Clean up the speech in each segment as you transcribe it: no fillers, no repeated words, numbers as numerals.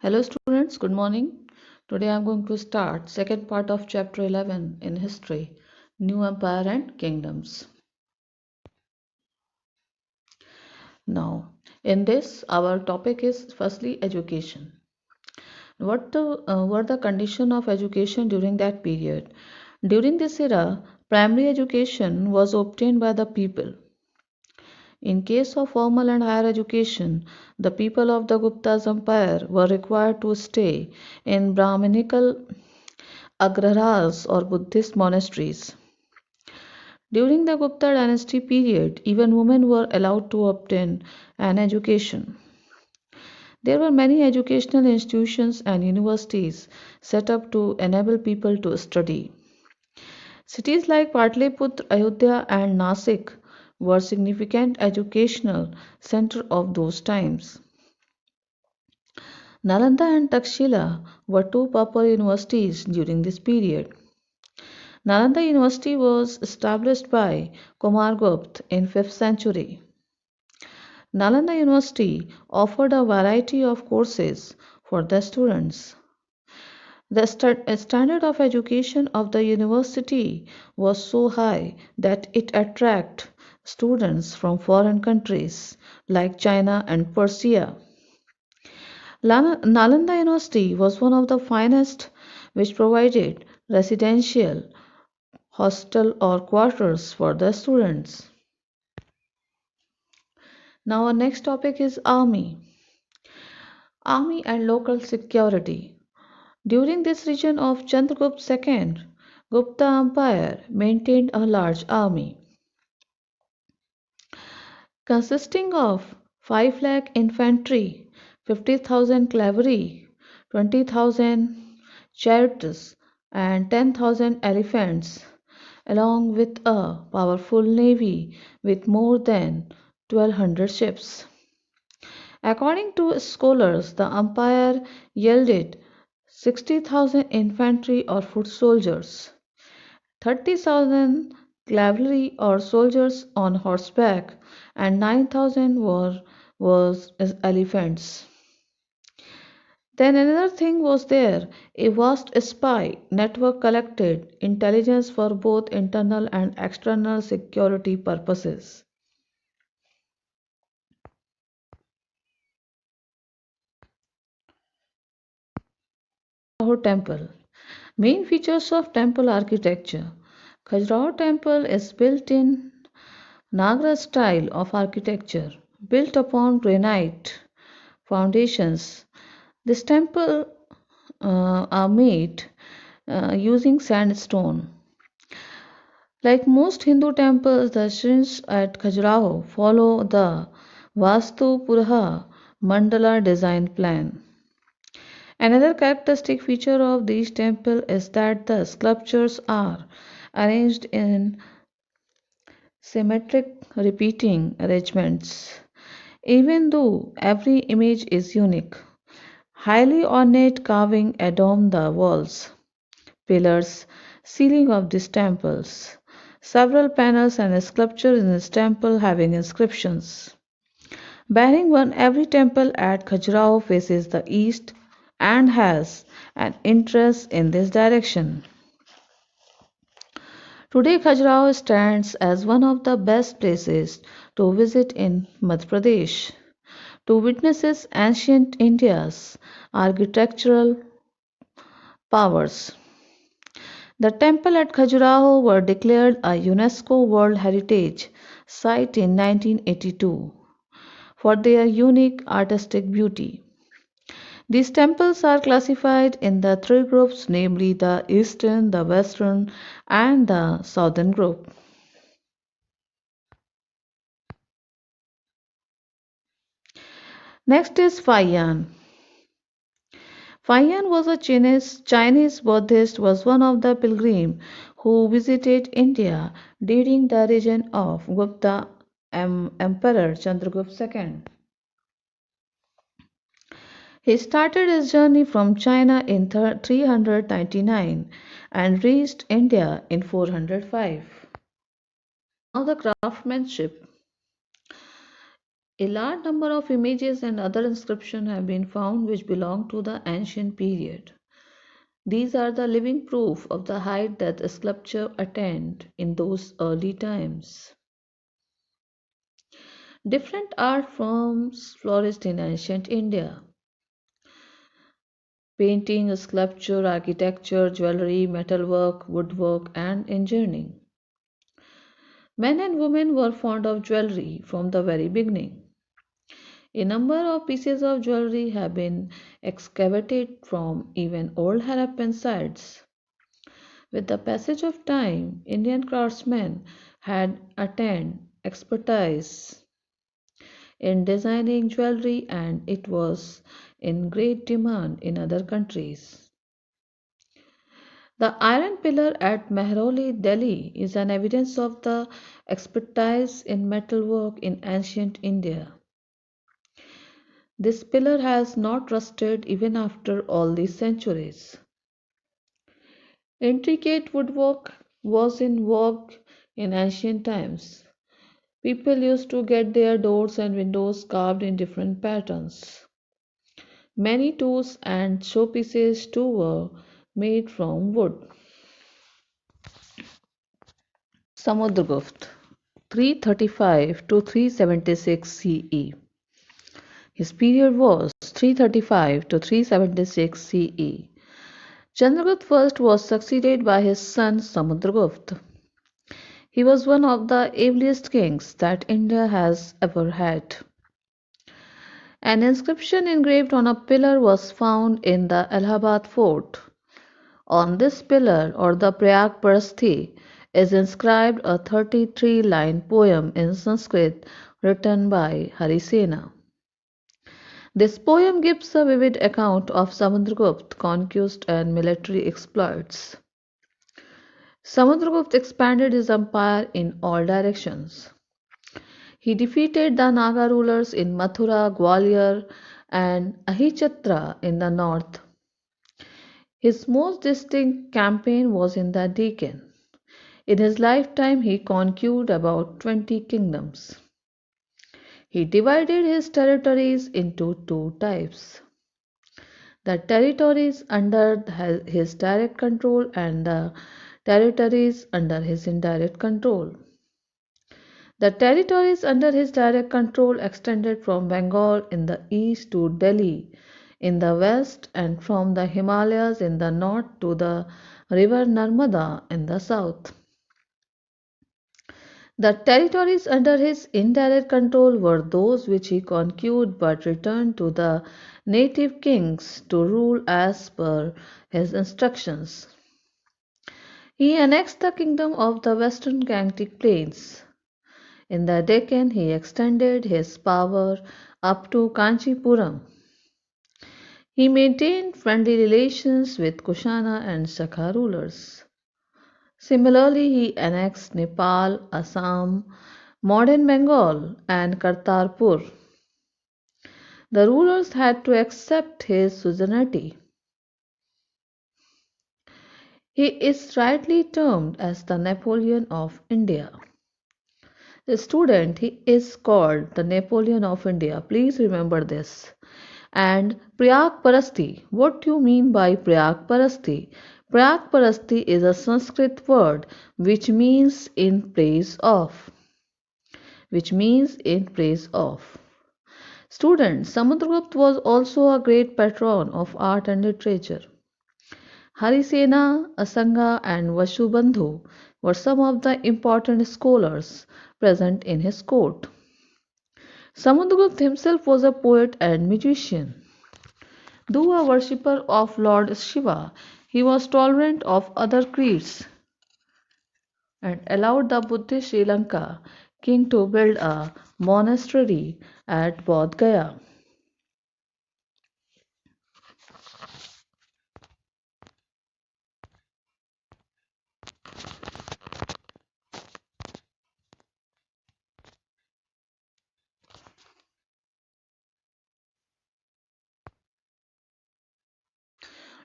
Hello students, good morning. Today I am going to start second part of chapter 11 in history, New Empire and Kingdoms. Now, in this our topic is firstly education. What the condition of education during that period? During this era, primary education was obtained by the people. In case of formal and higher education, the people of the Gupta's empire were required to stay in Brahminical agraras or Buddhist monasteries. During the Gupta dynasty period, even women were allowed to obtain an education. There were many educational institutions and universities set up to enable people to study. Cities like Patliputra, Ayodhya, and Nasik were significant educational centers of those times. Nalanda and Takshila were two popular universities during this period. Nalanda University was established by Kumargupta in 5th century. Nalanda University offered a variety of courses for the students. The standard of education of the university was so high that it attracted students from foreign countries like China and Persia. Nalanda University was one of the finest which provided residential hostel or quarters for the students. Now our next topic is army. Army and local security. During this region of Chandragupta II, Gupta Empire maintained a large army consisting of 5 lakh infantry, 50,000 cavalry, 20,000 chariots, and 10,000 elephants, along with a powerful navy with more than 1,200 ships. According to scholars, the empire yielded 60,000 infantry or foot soldiers, 30,000 cavalry or soldiers on horseback, and 9,000 was as elephants. Then another thing was there, a vast spy network collected intelligence for both internal and external security purposes. Khajuraho Temple. Main features of temple architecture. Khajuraho Temple is built in Nagra style of architecture, built upon granite foundations. This temple are made using sandstone. Like most Hindu temples, the shrines at Khajuraho follow the Vastu Puraha Mandala design plan. Another characteristic feature of these temples is that the sculptures are arranged in symmetric repeating arrangements. Even though every image is unique, highly ornate carving adorn the walls, pillars, ceiling of these temples. Several panels and sculptures in this temple having inscriptions. Bearing one, every temple at Khajuraho faces the east and has an interest in this direction. Today, Khajuraho stands as one of the best places to visit in Madhya Pradesh to witness ancient India's architectural powers. The temple at Khajuraho were declared a UNESCO World Heritage Site in 1982 for their unique artistic beauty. These temples are classified in the three groups, namely the Eastern, the Western, and the Southern group. Next is Faiyan. Faiyan was a Chinese Buddhist was one of the pilgrims who visited India during the reign of Gupta Emperor Chandragupta II. He started his journey from China in 399 and reached India in 405. Now the craftsmanship. A large number of images and other inscriptions have been found which belong to the ancient period. These are the living proof of the height that the sculpture attained in those early times. Different art forms flourished in ancient India: painting, sculpture, architecture, jewelry, metalwork, woodwork, and engineering. Men and women were fond of jewelry from the very beginning. A number of pieces of jewelry have been excavated from even old Harappan sites. With the passage of time, Indian craftsmen had attained expertise in designing jewelry and it was in great demand in other countries. The iron pillar at Mehrauli, Delhi is an evidence of the expertise in metalwork in ancient India. This pillar has not rusted even after all these centuries. Intricate woodwork was in vogue in ancient times. People used to get their doors and windows carved in different patterns. Many tools and showpieces too were made from wood. Samudragupta 335 to 376 CE. His period was 335 to 376 CE. Chandragupta I was succeeded by his son Samudragupta. He was one of the ablest kings that India has ever had. An inscription engraved on a pillar was found in the Allahabad fort. On this pillar, or the Prayag Parasthi, is inscribed a 33-line poem in Sanskrit written by Harisena. This poem gives a vivid account of Samudragupta's conquest and military exploits. Samudragupta expanded his empire in all directions. He defeated the Naga rulers in Mathura, Gwalior, and Ahichatra in the north. His most distinct campaign was in the Deccan. In his lifetime, he conquered about 20 kingdoms. He divided his territories into two types: the territories under his direct control and the territories under his indirect control. The territories under his direct control extended from Bengal in the east to Delhi in the west and from the Himalayas in the north to the river Narmada in the south. The territories under his indirect control were those which he conquered but returned to the native kings to rule as per his instructions. He annexed the kingdom of the western Gangetic Plains. In the Deccan, he extended his power up to Kanchipuram. He maintained friendly relations with Kushana and Shaka rulers. Similarly, he annexed Nepal, Assam, modern Bengal, and Kartarpur. The rulers had to accept his suzerainty. He is rightly termed as the Napoleon of India. The student, he is called the Napoleon of India. Please remember this. And Prayag Parasti. What do you mean by Prayag Parasti? Prayag Parasti is a Sanskrit word which means in praise of. Which means in praise of. Students, Samudragupta was also a great patron of art and literature. Harisena, Asanga, and Vashubandhu were some of the important scholars present in his court. Samudragupta himself was a poet and magician. Though a worshipper of Lord Shiva, he was tolerant of other creeds and allowed the Buddhist Sri Lanka king to build a monastery at Bodh Gaya.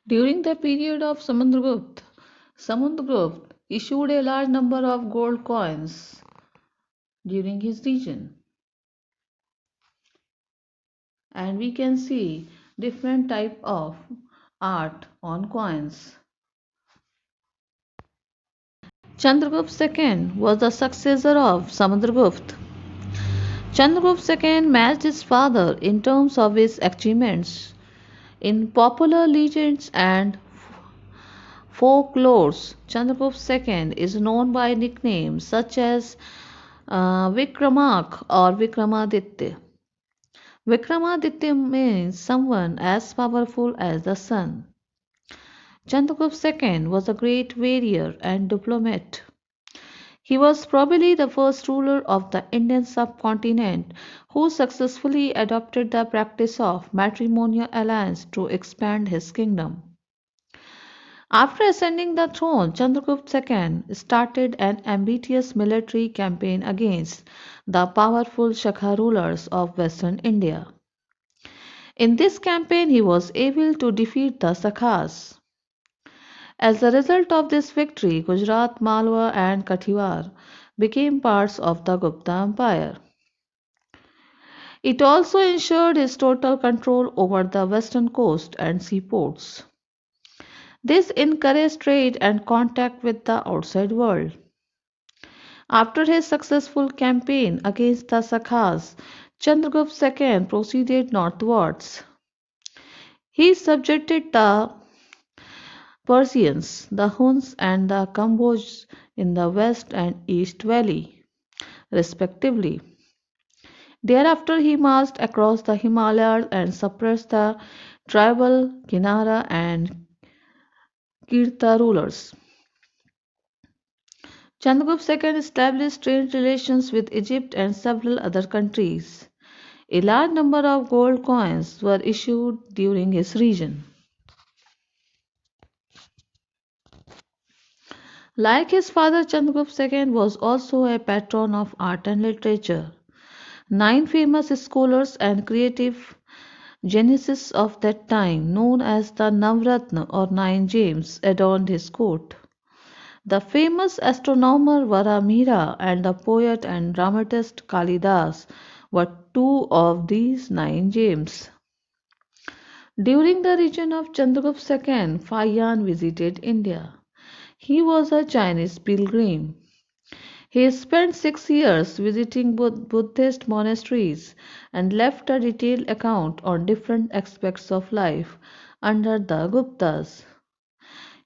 During the period of Samudragupta issued a large number of gold coins during his reign. and we can see different type of art on coins. Chandragupta II was the successor of Samudragupta. Chandragupta II matched his father in terms of his achievements. In popular legends and folklores, Chandragupta II is known by nicknames such as Vikramak or Vikramaditya. Vikramaditya means someone as powerful as the sun. Chandragupta II was a great warrior and diplomat. He was probably the first ruler of the Indian subcontinent who successfully adopted the practice of matrimonial alliance to expand his kingdom. After ascending the throne, Chandragupta II started an ambitious military campaign against the powerful Shaka rulers of western India. In this campaign, he was able to defeat the Sakas. As a result of this victory, Gujarat, Malwa, and Kathiawar became parts of the Gupta Empire. It also ensured his total control over the western coast and seaports. This encouraged trade and contact with the outside world. After his successful campaign against the Sakas, Chandragupta II proceeded northwards. He subjected the Persians, the Huns, and the Kambojas in the west and east valley, respectively. Thereafter, he marched across the Himalayas and suppressed the tribal Kinara and Kirta rulers. Chandragupta II established trade relations with Egypt and several other countries. A large number of gold coins were issued during his reign. Like his father, Chandragupta II was also a patron of art and literature. Nine famous scholars and creative geniuses of that time, known as the Navratna or Nine Gems, adorned his court. The famous astronomer Varamihira and the poet and dramatist Kalidas were two of these nine gems. During the reign of Chandragupta II, Fayan visited India. He was a Chinese pilgrim. He spent 6 years visiting Buddhist monasteries and left a detailed account on different aspects of life under the Guptas.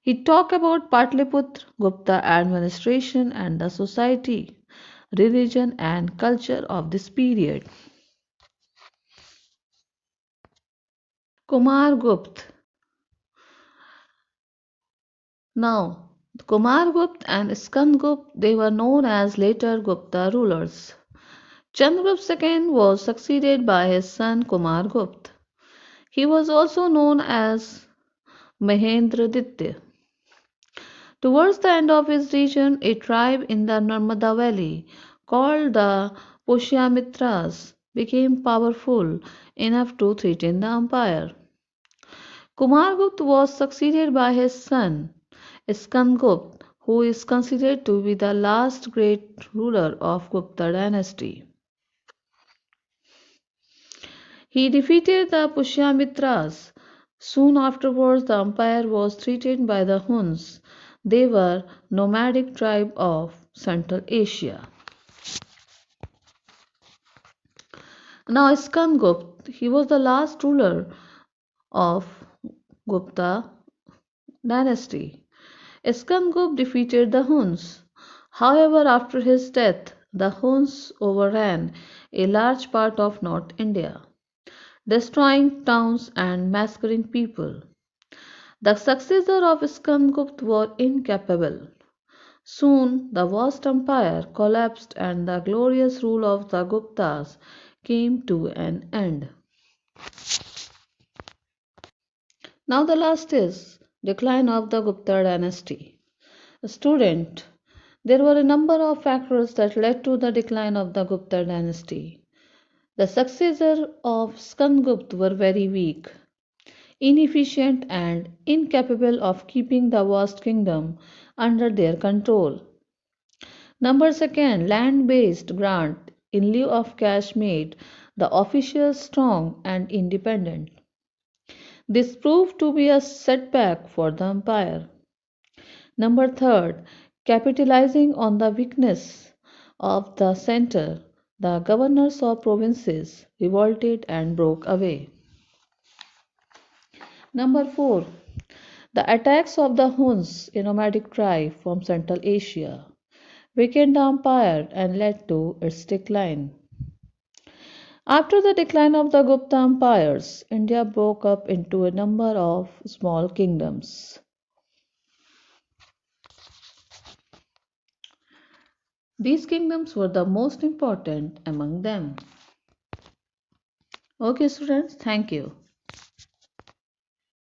He talked about Patliputra, Gupta administration, and the society, religion, and culture of this period. Kumar Gupta. Now, Kumar Gupta and Skand Gupta, they were known as later Gupta rulers. Chandragupta II was succeeded by his son Kumar Gupta. He was also known as Mahendraditya. Towards the end of his reign, a tribe in the Narmada Valley called the Pushyamitras became powerful enough to threaten the empire. Kumargupta was succeeded by his son Skandgupta, who is considered to be the last great ruler of Gupta dynasty. He defeated the Pushyamitras. Soon afterwards, the empire was threatened by the Huns. They were nomadic tribe of Central Asia. Now Skandgupta, he was the last ruler of Gupta dynasty. Skandgupta defeated the Huns. However, after his death, the Huns overran a large part of North India, destroying towns and massacring people. The successors of Skandgupta were incapable. Soon the vast empire collapsed and the glorious rule of the Guptas came to an end. Now the last is decline of the Gupta dynasty. Student, there were a number of factors that led to the decline of the Gupta dynasty. The successors of Skandgupta were very weak, inefficient, and incapable of keeping the vast kingdom under their control. Number second, land based grant in lieu of cash made the officials strong and independent. This proved to be a setback for the empire. Number third, capitalizing on the weakness of the center, the governors of provinces revolted and broke away. Number four, the attacks of the Huns, a nomadic tribe from Central Asia, weakened the empire and led to its decline. After the decline of the Gupta empires, India broke up into a number of small kingdoms. These kingdoms were the most important among them. Okay, students, thank you.